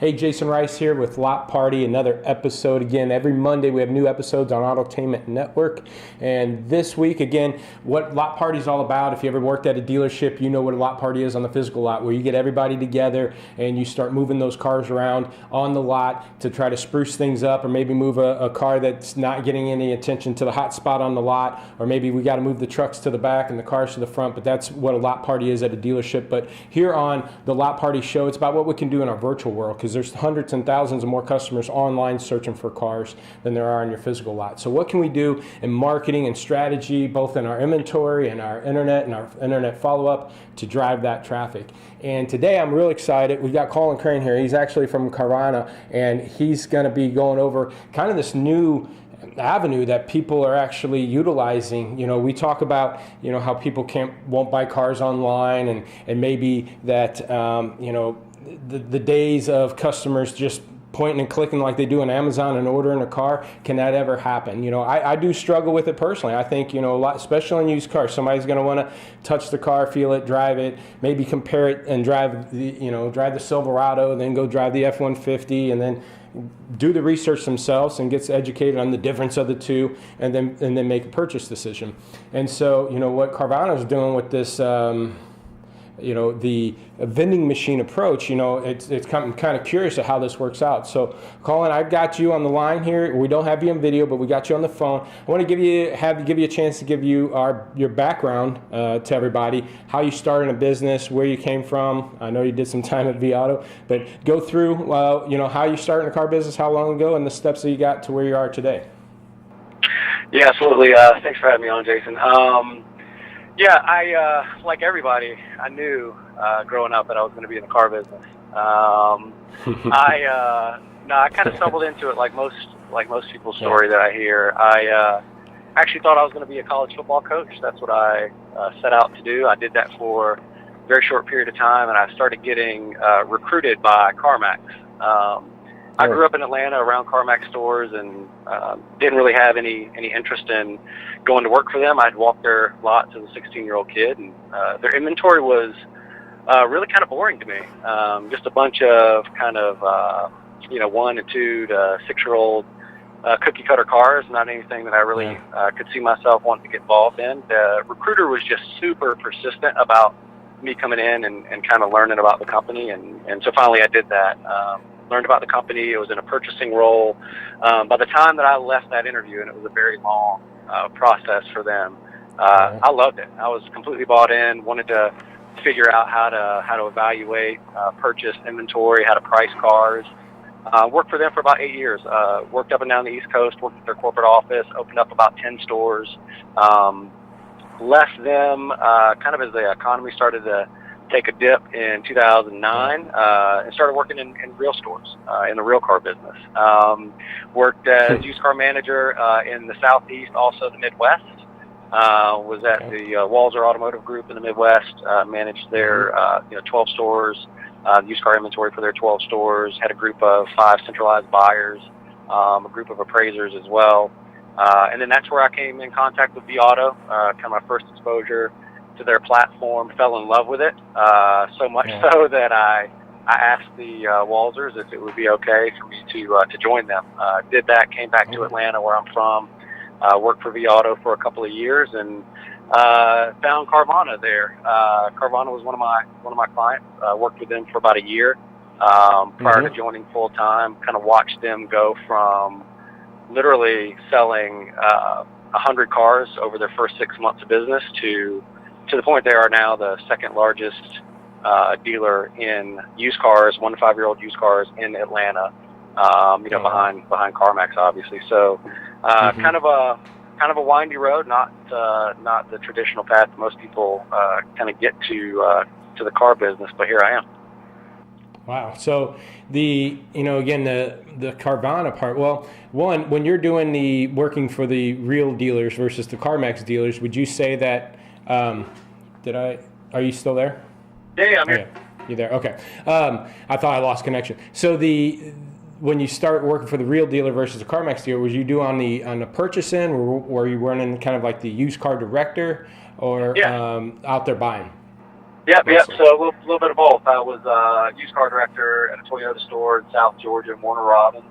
Hey, Jason Rice here with LotParty, another episode. Again, every Monday we have new episodes on Autotainment Network. And this week, again, what LotParty is all about, if you ever worked at a dealership, you know what a LotParty is on the physical lot, where you get everybody together and you start moving those cars around on the lot to try to spruce things up, or maybe move a car that's not getting any attention to the hot spot on the lot, or maybe we got to move the trucks to the back and the cars to the front. But that's what a LotParty is at a dealership. But here on the LotParty show, it's about what we can do in our virtual world, because there's hundreds and thousands of more customers online searching for cars than there are on your physical lot. So what can we do in marketing and strategy, both in our inventory and our internet follow-up, to drive that traffic? And today I'm really excited. We've got Colin Crane here. He's actually from Carvana, and he's going to be going over kind of this new avenue that people are actually utilizing. You know, we talk about, you know, how people won't buy cars online, and maybe that, the days of customers just pointing and clicking like they do on Amazon and ordering a car, can that ever happen? You know, I do struggle with it personally. I think, you know, a lot, especially on used cars, somebody's going to want to touch the car, feel it, drive it, maybe compare it and drive the Silverado, and then go drive the F-150, and then do the research themselves and gets educated on the difference of the two, and then make a purchase decision. And so, you know, what Carvana's doing with this, the vending machine approach, you know, I'm kind of curious of how this works out. So, Colin, I've got you on the line here. We don't have you on video, but we got you on the phone. I want to give you a chance to give you your background to everybody, how you started a business, where you came from. I know you did some time at vAuto, but go through, how you started in the car business, how long ago, and the steps that you got to where you are today. Yeah, absolutely. Thanks for having me on, Jason. I like everybody, I knew growing up that I was going to be in the car business. I kind of stumbled into it like most people's story that I hear. I actually thought I was going to be a college football coach. That's what I set out to do. I did that for a very short period of time, and I started getting recruited by CarMax. I grew up in Atlanta around CarMax stores, and didn't really have any interest in going to work for them. I'd walk their lots as a 16-year-old kid, and their inventory was really kind of boring to me. Just a bunch of kind of 1 and 2 to 6-year-old cookie cutter cars, not anything that I really could see myself wanting to get involved in. The recruiter was just super persistent about me coming in and kind of learning about the company, and so finally I did that. Learned about the company. It was in a purchasing role. By the time that I left that interview, and it was a very long process for them, I loved it. I was completely bought in, wanted to figure out how to evaluate, purchase inventory, how to price cars. Worked for them for about 8 years. Worked up and down the East Coast, worked at their corporate office, opened up about 10 stores. Left them kind of as the economy started to take a dip in 2009, and started working in real stores, in the real car business. Worked as used car manager in the Southeast, also the Midwest. Was at the Walzer Automotive Group in the Midwest, managed their 12 stores, used car inventory for their 12 stores, had a group of 5 centralized buyers, a group of appraisers as well. And then that's where I came in contact with vAuto, kind of my first exposure to their platform, fell in love with it, so much so that I asked the Walzers if it would be okay for me to join them. Did that, came back to Atlanta, where I'm from, worked for vAuto for a couple of years, and found Carvana there. Carvana was one of my clients. Worked with them for about a year prior to joining full time. Kind of watched them go from literally selling 100 cars over their first 6 months of business to the point they are now the second largest dealer in used cars, 1 to 5-year-old used cars in Atlanta. Behind CarMax, obviously. So kind of a windy road, not the traditional path most people kind of get to the car business, but here I am. Wow. So the Carvana part, well, one, when you're doing the working for the real dealers versus the CarMax dealers, would you say that, are you still there? Yeah, I'm here. You're there. Okay. I thought I lost connection. So when you start working for the real dealer versus the CarMax dealer, was you do on the purchase end, or were you running kind of like the used car director, or out there buying? Yep, yep. Awesome. So a little bit of both. I was used car director at a Toyota store in South Georgia in Warner Robins.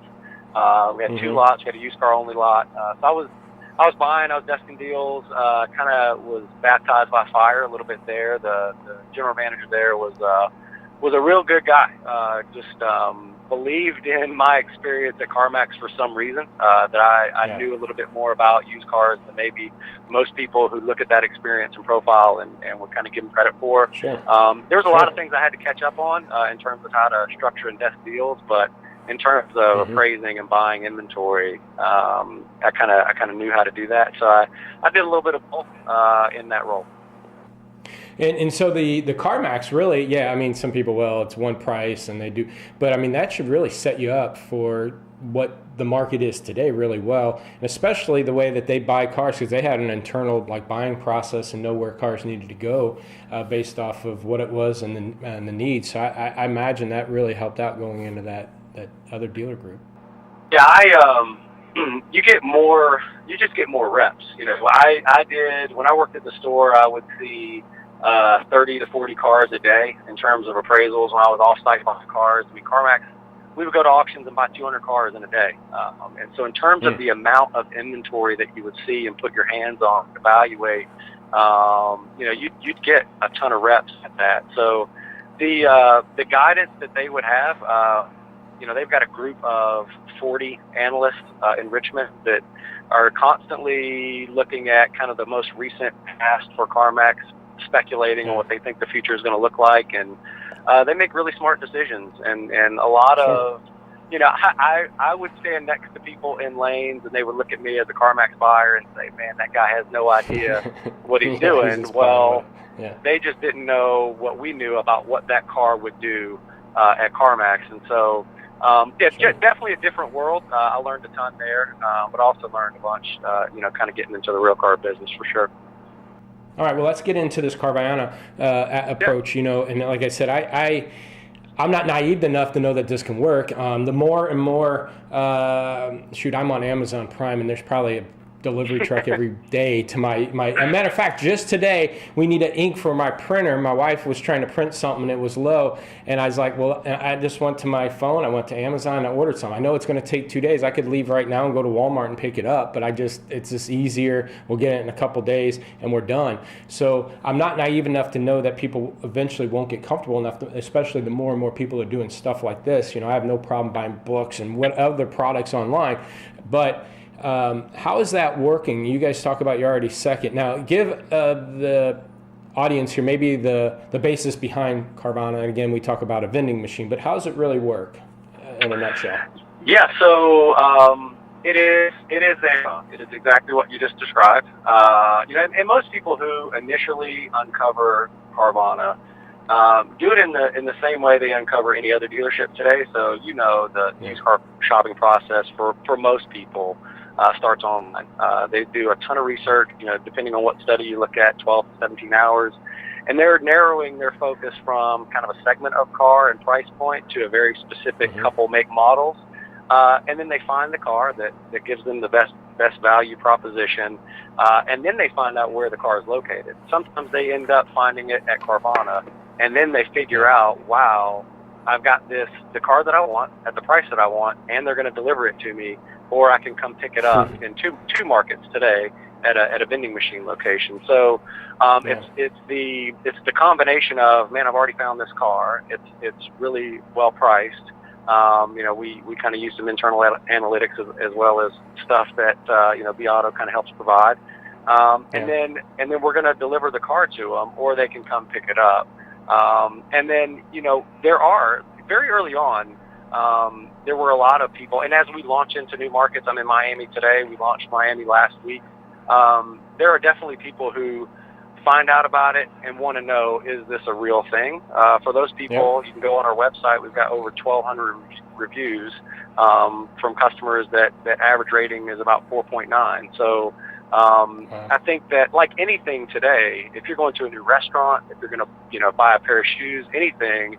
We had two lots. We had a used car only lot. So I was buying. I was desking deals. Kind of was baptized by fire a little bit there. The general manager there was a real good guy. Just believed in my experience at CarMax for some reason. That I knew a little bit more about used cars than maybe most people who look at that experience and profile and would kind of give him credit for. Sure. There's a lot of things I had to catch up on in terms of how to structure and desk deals, but in terms of appraising and buying inventory, I kind of knew how to do that. So I did a little bit of both in that role. And so the CarMax really, yeah, I mean, some people, well, it's one price and they do, but I mean, that should really set you up for what the market is today really well, and especially the way that they buy cars, because they had an internal like buying process and know where cars needed to go based off of what it was and the needs. So I imagine that really helped out going into that other dealer group. Yeah, you just get more reps. You know, I did, when I worked at the store, I would see 30 to 40 cars a day in terms of appraisals. When I was off-site buying cars, I mean, CarMax, we would go to auctions and buy 200 cars in a day. And so in terms of the amount of inventory that you would see and put your hands on, evaluate, you know, you'd get a ton of reps at that. So the guidance that they would have, you know, they've got a group of 40 analysts in Richmond that are constantly looking at kind of the most recent past for CarMax, speculating on what they think the future is going to look like, and they make really smart decisions. And a lot of, you know, I would stand next to people in lanes, and they would look at me as a CarMax buyer and say, "Man, that guy has no idea what he's doing." Well, they just didn't know what we knew about what that car would do at CarMax, and so. Definitely a different world. I learned a ton there, but also learned a bunch, you know, kind of getting into the real car business for sure. All right, well, let's get into this Carvana approach, you know, and like I said, I'm not naive enough to know that this can work. The more and more, I'm on Amazon Prime, and there's probably a delivery truck every day to my as a matter of fact, just today we need an ink for my printer. My wife was trying to print something and it was low, and I was like, well, I just went to my phone, I went to Amazon and I ordered some. I know it's going to take 2 days. I could leave right now and go to Walmart and pick it up, but it's just easier. We'll get it in a couple days and we're done. So I'm not naive enough to know that people eventually won't get comfortable enough to, especially the more and more people are doing stuff like this. You know, I have no problem buying books and what other products online, but how is that working? You guys talk about you're already second. Now, give the audience here maybe the basis behind Carvana. And again, we talk about a vending machine, but how does it really work in a nutshell? Yeah, so it is exactly what you just described. You know, and most people who initially uncover Carvana do it in the same way they uncover any other dealership today. So you know the used car shopping process for most people starts online. They do a ton of research, you know, depending on what study you look at, 12 to 17 hours. And they're narrowing their focus from kind of a segment of car and price point to a very specific couple make models. And then they find the car that gives them the best value proposition. And then they find out where the car is located. Sometimes they end up finding it at Carvana. And then they figure out, wow, I've got the car that I want at the price that I want, and they're going to deliver it to me, or I can come pick it up in two markets today at a vending machine location. So it's the combination of, man, I've already found this car. It's really well priced. You know, we kind of use some internal analytics as well as stuff that you know, Auto kind of helps provide. And then we're going to deliver the car to them, or they can come pick it up. And then, you know, there are, very early on, there were a lot of people, and as we launch into new markets, I'm in Miami today, we launched Miami last week, there are definitely people who find out about it and want to know, is this a real thing? For those people, you can go on our website, we've got over 1,200 reviews from customers that average rating is about 4.9. So I think that, like anything today, if you're going to a new restaurant, if you're going to, you know, buy a pair of shoes, anything,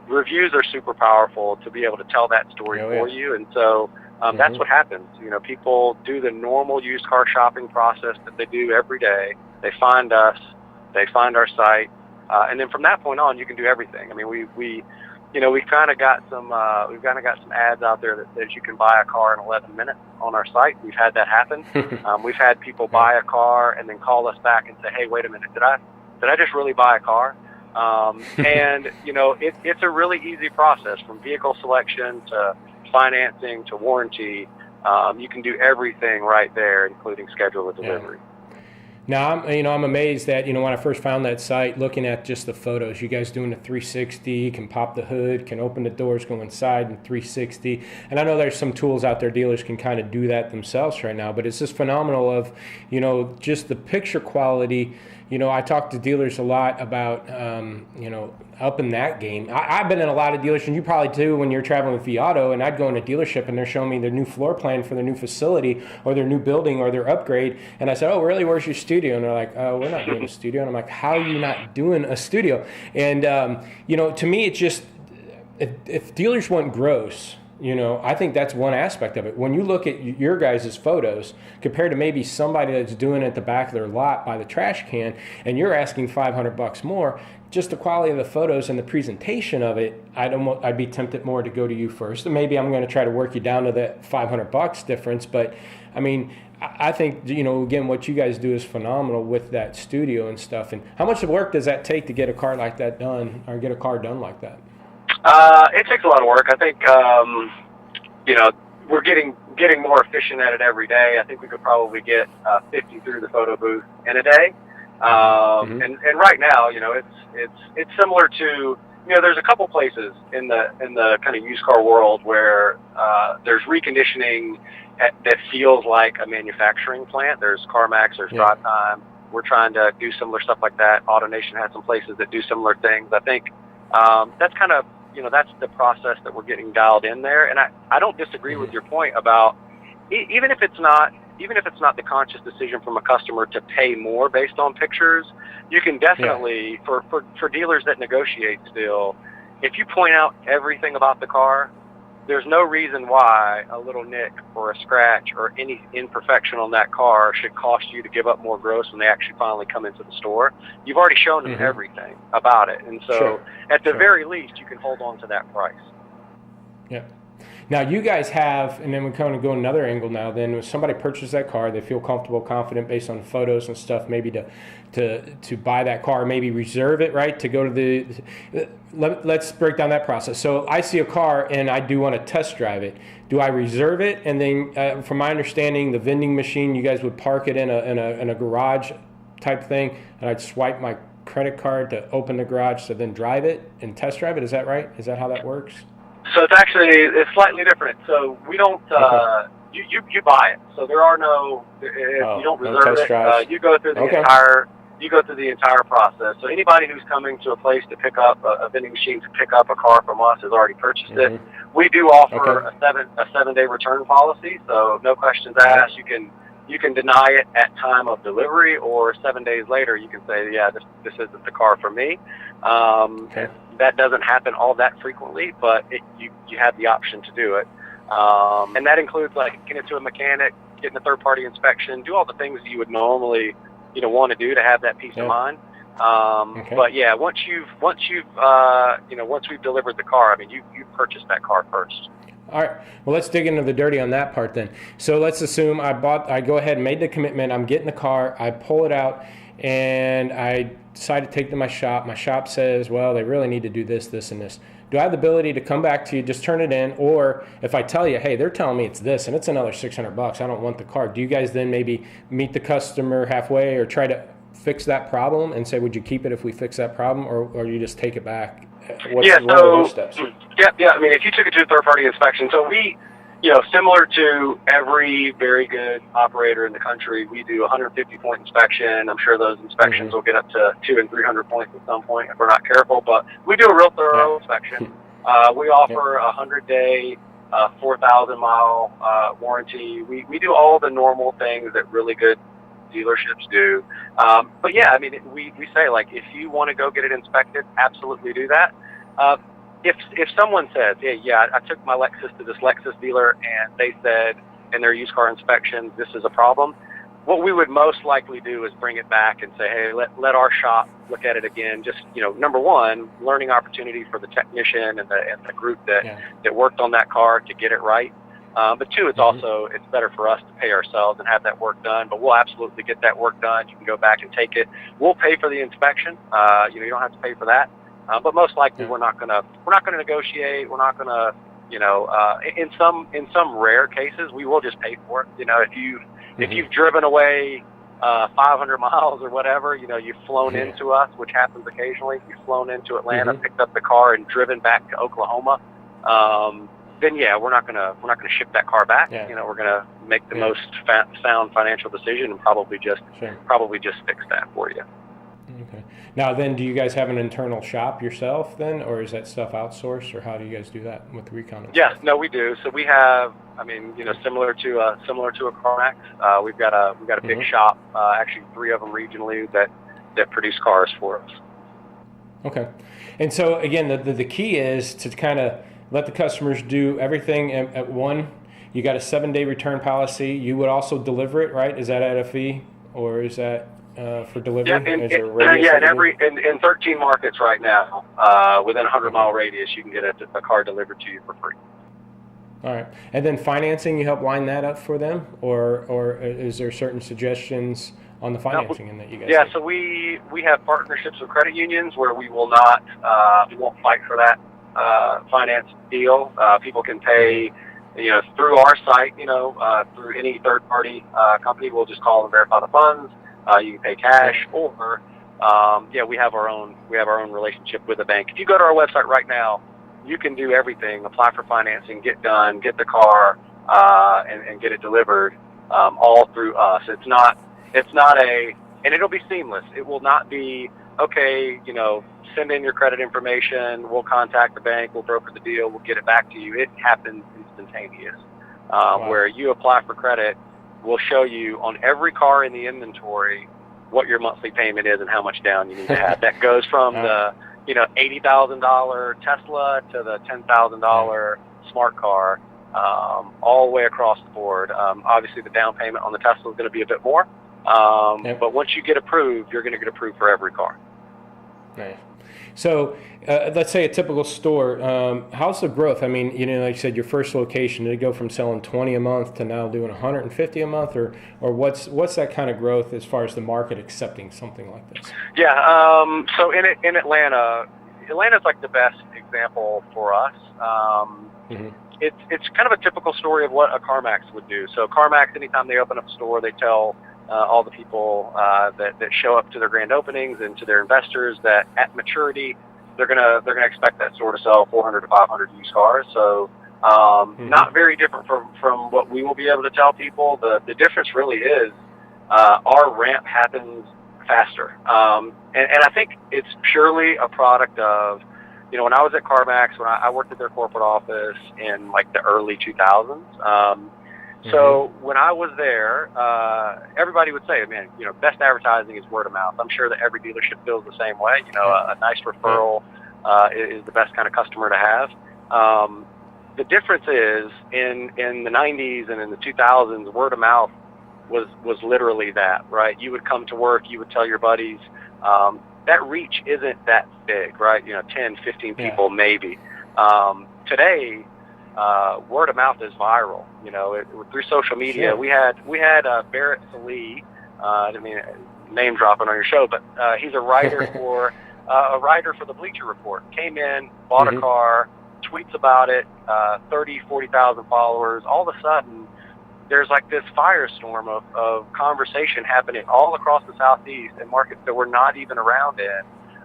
reviews are super powerful to be able to tell that story for you. And so that's what happens. You know, people do the normal used car shopping process that they do every day. They find us, they find our site, And then from that point on, you can do everything. I mean, we've kind of got some ads out there that says you can buy a car in 11 minutes on our site. We've had that happen. We've had people buy a car and then call us back and say, hey, wait a minute, did I just really buy a car? And it's a really easy process from vehicle selection to financing to warranty. You can do everything right there, including schedule a delivery. Yeah. Now, I'm amazed that, when I first found that site, looking at just the photos, you guys doing the 360, can pop the hood, can open the doors, go inside in 360. And I know there's some tools out there, dealers can kind of do that themselves right now, but it's just phenomenal of, just the picture quality. I talk to dealers a lot about, upping that game. I've been in a lot of dealerships, and you probably too, when you're traveling with Viato, and I'd go in a dealership and they're showing me their new floor plan for their new facility or their new building or their upgrade. And I said, oh, really, where's your studio? And they're like, oh, we're not doing a studio. And I'm like, how are you not doing a studio? And, to me, it's just, if dealers want gross, I think that's one aspect of it. When you look at your guys' photos compared to maybe somebody that's doing it at the back of their lot by the trash can, and you're asking $500 more, just the quality of the photos and the presentation of it, I'd be tempted more to go to you first. And maybe I'm going to try to work you down to that $500 difference. But I mean, I think, again, what you guys do is phenomenal with that studio and stuff. And how much work does that take to get a car like that done, or get a car done like that? It takes a lot of work. I think, we're getting more efficient at it every day. I think we could probably get 50 through the photo booth in a day. And right now, it's similar to, there's a couple places in the kind of used car world where there's reconditioning that feels like a manufacturing plant. There's CarMax, there's Drive Time. We're trying to do similar stuff like that. AutoNation has some places that do similar things. I think that's kind of, that's the process that we're getting dialed in there. And I don't disagree with your point about even if it's not the conscious decision from a customer to pay more based on pictures, you can definitely, for dealers that negotiate still, if you point out everything about the car, there's no reason why a little nick or a scratch or any imperfection on that car should cost you to give up more gross when they actually finally come into the store. You've already shown them everything about it. And so at the very least, you can hold on to that price. Yeah. Now, you guys have, and then we kind of go another angle now, then when somebody purchases that car, they feel comfortable, confident based on photos and stuff, maybe to buy that car, maybe reserve it, right, to go to let's break down that process. So I see a car and I do want to test drive it. Do I reserve it? And then from my understanding, the vending machine, you guys would park it in a garage type thing, and I'd swipe my credit card to open the garage to then drive it and test drive it. Is that right? Is that how that works? So it's slightly different. So we don't, you buy it. So there are you don't reserve it. You go through the entire process. So anybody who's coming to a place to pick up a vending machine to pick up a car from us has already purchased it. We do offer a 7-day return policy. So no questions asked. You can deny it at time of delivery, or 7 days later you can say, yeah, this isn't the car for me. That doesn't happen all that frequently, but you have the option to do it. And that includes like getting it to a mechanic, getting a third-party inspection, do all the things that you would normally want to do to have that peace of mind. But yeah, once we've delivered the car, I mean, you purchased that car first. All right. Well, let's dig into the dirty on that part then. So let's assume I go ahead and made the commitment. I'm getting the car. I pull it out, and I decide to take it to my shop. My shop says, well, they really need to do this, this, and this. Do I have the ability to come back to you, just turn it in? Or if I tell you, hey, they're telling me it's this, and it's another $600, I don't want the car. Do you guys then maybe meet the customer halfway or try to fix that problem and say, would you keep it if we fix that problem, or you just take it back? What are those steps? Yeah. I mean, if you took it to a third-party inspection, so we, similar to every very good operator in the country, we do a 150-point inspection. I'm sure those inspections will get up to 200 and 300 points at some point if we're not careful, but we do a real thorough inspection. We offer a 100-day, 4,000-mile warranty. We do all the normal things that really good dealerships do. But yeah, I mean, we say, like, if you want to go get it inspected, absolutely do that. If someone says, hey, yeah, I took my Lexus to this Lexus dealer and they said in their used car inspection, this is a problem, what we would most likely do is bring it back and say, hey, let our shop look at it again. Just, number one, learning opportunity for the technician and the group that worked on that car to get it right. But two, it's also, it's better for us to pay ourselves and have that work done, but we'll absolutely get that work done. You can go back and take it. We'll pay for the inspection. You don't have to pay for that. But most likely we're not going to negotiate. We're not going to, in some rare cases, we will just pay for it. If you've driven away 500 miles or whatever, you've flown into us, which happens occasionally. You've flown into Atlanta, picked up the car, and driven back to Oklahoma. Then we're not gonna ship that car back. We're gonna make the most sound financial decision and probably just fix that for you. Okay. Now then, do you guys have an internal shop yourself then, or is that stuff outsourced, or how do you guys do that with the recon? Yes, no, we do. So we have, similar to a CarMax, we've got a big shop, actually 3 of them regionally that produce cars for us. Okay. And so again, the key is to kind of let the customers do everything at one. You got a 7-day return policy. You would also deliver it, right? Is that at a fee, or is that for delivery? In 13 markets right now, within a 100-mile radius, you can get a car delivered to you for free. All right. And then financing, you help line that up for them, or is there certain suggestions on the financing that you guys do? So we have partnerships with credit unions where we will not we won't fight for that finance deal. People can pay through our site, through any third-party company. We'll just call and verify the funds. You can pay cash, or we have our own relationship with the bank. If you go to our website right now, you can do everything: apply for financing, get the car, and get it delivered, all through us. It's not and it'll be seamless. It will not be send in your credit information, we'll contact the bank, we'll broker the deal, we'll get it back to you. It happens instantaneous. Where you apply for credit, we'll show you on every car in the inventory what your monthly payment is and how much down you need to have. That goes from the $80,000 Tesla to the $10,000 smart car, all the way across the board. Obviously, the down payment on the Tesla is going to be a bit more, but once you get approved, you're going to get approved for every car. Nice. So let's say a typical store, how's the growth? I mean, like you said, your first location, did it go from selling 20 a month to now doing 150 a month, or what's that kind of growth as far as the market accepting something like this? So in Atlanta's like the best example for us. It's kind of a typical story of what a CarMax would do. So CarMax, anytime they open up a store, they tell all the people that show up to their grand openings and to their investors that at maturity they're gonna expect that store to sell 400 to 500 used cars. So not very different from what we will be able to tell people. The difference really is our ramp happens faster, and I think it's purely a product of when I was at CarMax, when I worked at their corporate office in like the early 2000s. So when I was there, everybody would say, man, best advertising is word of mouth. I'm sure that every dealership feels the same way. A nice referral is the best kind of customer to have. The difference is in the 90s and in the 2000s, word of mouth was literally that, right? You would come to work, you would tell your buddies. That reach isn't that big, right? 10, 15 people maybe. Today, word of mouth is viral. Through social media. Sure. We had Barrett Salee. I mean, name dropping on your show, but he's a writer for the Bleacher Report. Came in, bought a car, tweets about it, 40,000 followers. All of a sudden, there's like this firestorm of conversation happening all across the Southeast in markets that we're not even around in.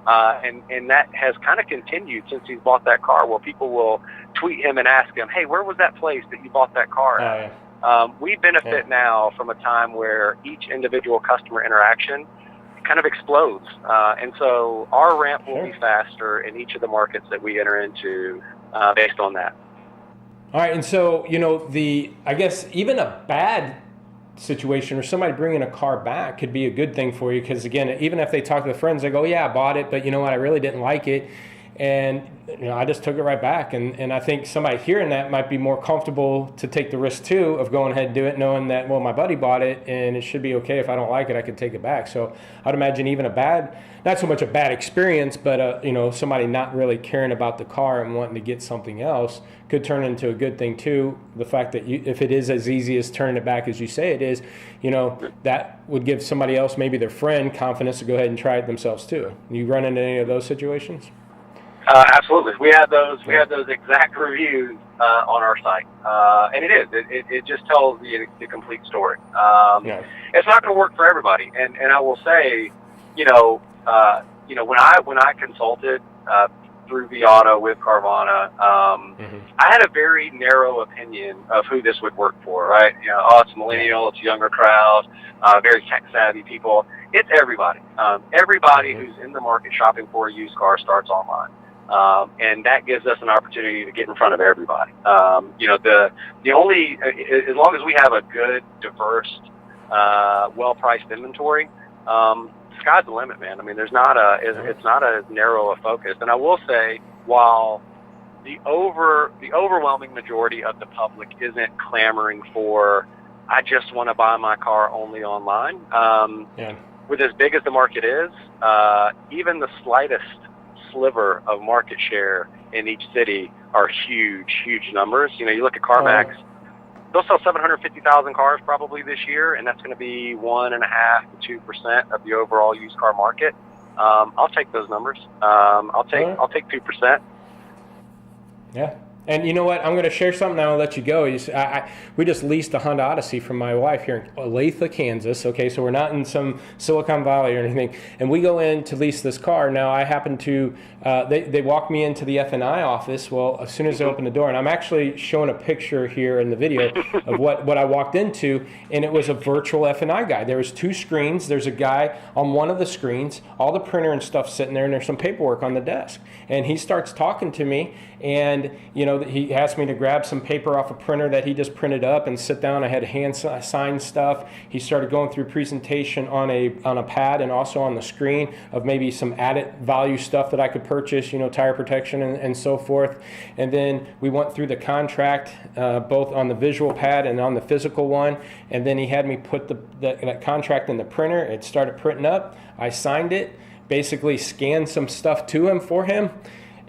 And that has kind of continued since he's bought that car, where people will tweet him and ask him, hey, where was that place that you bought that car at? We benefit now from a time where each individual customer interaction kind of explodes. And so our ramp will be faster in each of the markets that we enter into based on that. All right. And so, I guess even a bad situation or somebody bringing a car back could be a good thing for you, because again, even if they talk to the friends, they go, yeah, I bought it, but you know what, I really didn't like it. And I just took it right back. And I think somebody hearing that might be more comfortable to take the risk too of going ahead and do it, knowing that, well, my buddy bought it and it should be okay. If I don't like it, I can take it back. So I'd imagine even not so much a bad experience, but somebody not really caring about the car and wanting to get something else could turn into a good thing too. The fact that if it is as easy as turning it back as you say it is, that would give somebody else, maybe their friend, confidence to go ahead and try it themselves too. You run into any of those situations? Absolutely. We had those exact reviews on our site, and it just tells the complete story. It's not going to work for everybody, and I will say, when I consulted through Viato with Carvana, I had a very narrow opinion of who this would work for. Right? It's millennial, it's a younger crowd, very tech savvy people. It's everybody. Everybody who's in the market shopping for a used car starts online. And that gives us an opportunity to get in front of everybody. The only, as long as we have a good, diverse, well-priced inventory, sky's the limit, man. I mean, it's not as narrow a focus. And I will say, while the overwhelming majority of the public isn't clamoring for, I just want to buy my car only online. With as big as the market is, even the slightest sliver of market share in each city are huge numbers. You look at CarMax, they'll sell 750,000 cars probably this year, and that's going to be 1.5% to 2% of the overall used car market. I'll take those numbers. I'll take 2%. Yeah. And you know what? I'm going to share something, and I'll let you go. We just leased a Honda Odyssey from my wife here in Olathe, Kansas. Okay, so we're not in some Silicon Valley or anything. And we go in to lease this car. Now, I happen to, they walk me into the F&I office. Well, as soon as they open the door, and I'm actually showing a picture here in the video of what I walked into, and it was a virtual F&I guy. There was 2 screens. There's a guy on one of the screens, all the printer and stuff sitting there, and there's some paperwork on the desk. And he starts talking to me, and he asked me to grab some paper off a printer that he just printed up and sit down. I had hand signed stuff. He started going through presentation on a pad and also on the screen of maybe some added value stuff that I could purchase, tire protection and so forth. And then we went through the contract, both on the visual pad and on the physical one. And then he had me put that contract in the printer. It started printing up. I signed it, basically scanned some stuff to him for him,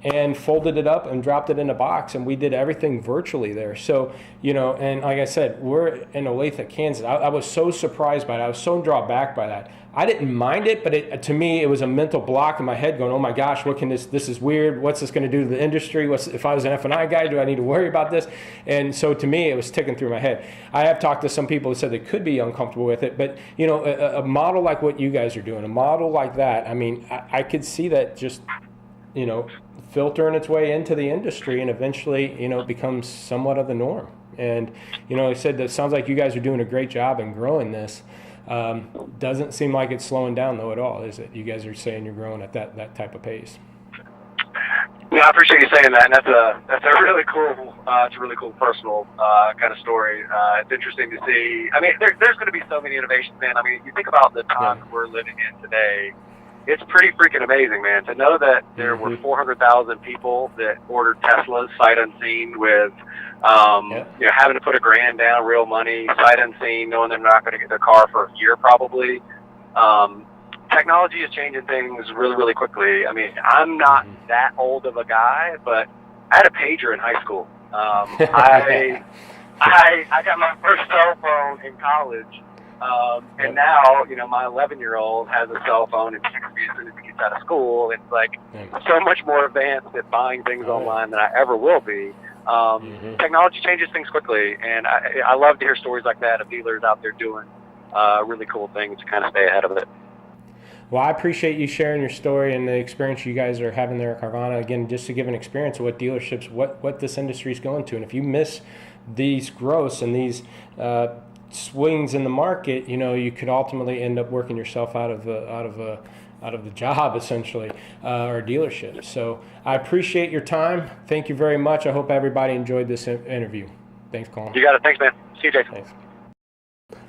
and folded it up and dropped it in a box, and we did everything virtually there. So, and like I said, we're in Olathe, Kansas. I was so surprised by that. I was so drawn back by that. I didn't mind it, but to me, it was a mental block in my head going, oh my gosh, what can this is weird. What's this going to do to the industry? If I was an F&I guy, do I need to worry about this? And so to me, it was ticking through my head. I have talked to some people who said they could be uncomfortable with it, but a model like what you guys are doing, a model like that, I mean, I could see that just, filtering its way into the industry and eventually, becomes somewhat of the norm. And, like I said, it sounds like you guys are doing a great job in growing this. Doesn't seem like it's slowing down though at all, is it? You guys are saying you're growing at that type of pace. Yeah, I appreciate you saying that. And that's a really cool, it's a really cool personal kind of story. It's interesting to see. I mean, there's going to be so many innovations, man. I mean, you think about the time we're living in today. It's pretty freaking amazing, man, to know that there were 400,000 people that ordered Teslas sight unseen with, having to put $1,000 down, real money, sight unseen, knowing they're not going to get their car for a year probably. Technology is changing things really, really quickly. I mean, I'm not that old of a guy, but I had a pager in high school. I got my first cell phone in college. And now, my 11-year-old has a cell phone and texts me as soon as he gets out of school. It's like so much more advanced at buying things online than I ever will be. Technology changes things quickly, and I love to hear stories like that of dealers out there doing really cool things to kind of stay ahead of it. Well, I appreciate you sharing your story and the experience you guys are having there at Carvana. Again, just to give an experience of what dealerships, what this industry is going to. And if you miss these growths and these swings in the market, you could ultimately end up working yourself out of the job essentially, or dealership. So I appreciate your time. Thank you very much. I hope everybody enjoyed this interview. Thanks, Colin. You got it. Thanks, man. See you, Jason. Thanks.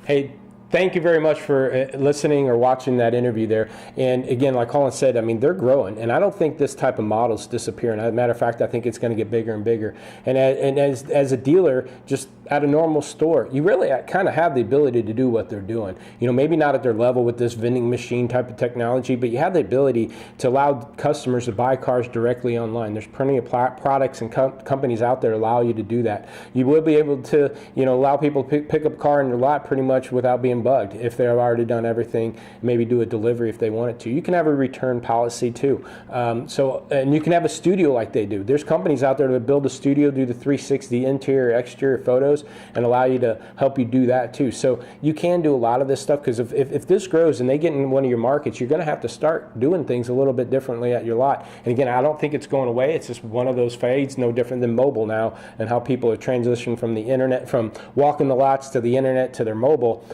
Hey, Thank you very much for listening or watching that interview there. And again, like Colin said, I mean, they're growing, and I don't think this type of model is disappearing. As a matter of fact, I think it's going to get bigger and bigger. And as a dealer, just at a normal store, you really kind of have the ability to do what they're doing. You know, maybe not at their level with this vending machine type of technology, but you have the ability to allow customers to buy cars directly online. There's plenty of products and companies out there that allow you to do that. You will be able to, you know, allow people to pick up a car in your lot pretty much without being bugged if they've already done everything. Maybe do a delivery if they wanted to. You can have a return policy too. And you can have a studio like they do. There's companies out there that build a studio, do the 360 interior, exterior photos, and allow you to help you do that too. So you can do a lot of this stuff, because if this grows and they get in one of your markets, you're going to have to start doing things a little bit differently at your lot. And again, I don't think it's going away. It's just one of those fades, no different than mobile now, and how people are transitioning from the internet, from walking the lots to the internet to their mobile.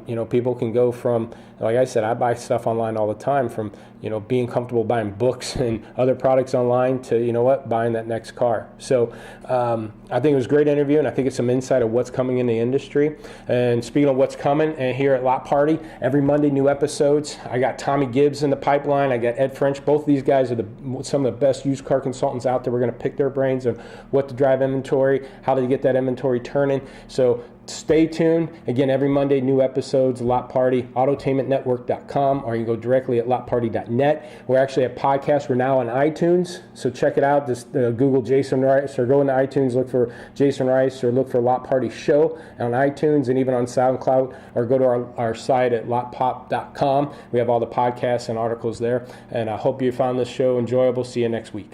You know, people can go from, like I said, I buy stuff online all the time, from, you know, being comfortable buying books and other products online to, you know what, buying that next car. So I think it was a great interview, and I think it's some insight of what's coming in the industry. And speaking of what's coming, and here at LotParty, every Monday new episodes. I got Tommy Gibbs in the pipeline. I got Ed French. Both of these guys are some of the best used car consultants out there. We're going to pick their brains on what to drive inventory, how to get that inventory turning. So stay tuned. Again, every Monday, new episodes, LotParty, autotainmentnetwork.com, or you can go directly at lotparty.net. We're actually a podcast. We're now on iTunes, so check it out. Just Google Jason Rice, or go into iTunes, look for Jason Rice, or look for LotParty Show on iTunes, and even on SoundCloud, or go to our site at lotpop.com. We have all the podcasts and articles there, and I hope you found this show enjoyable. See you next week.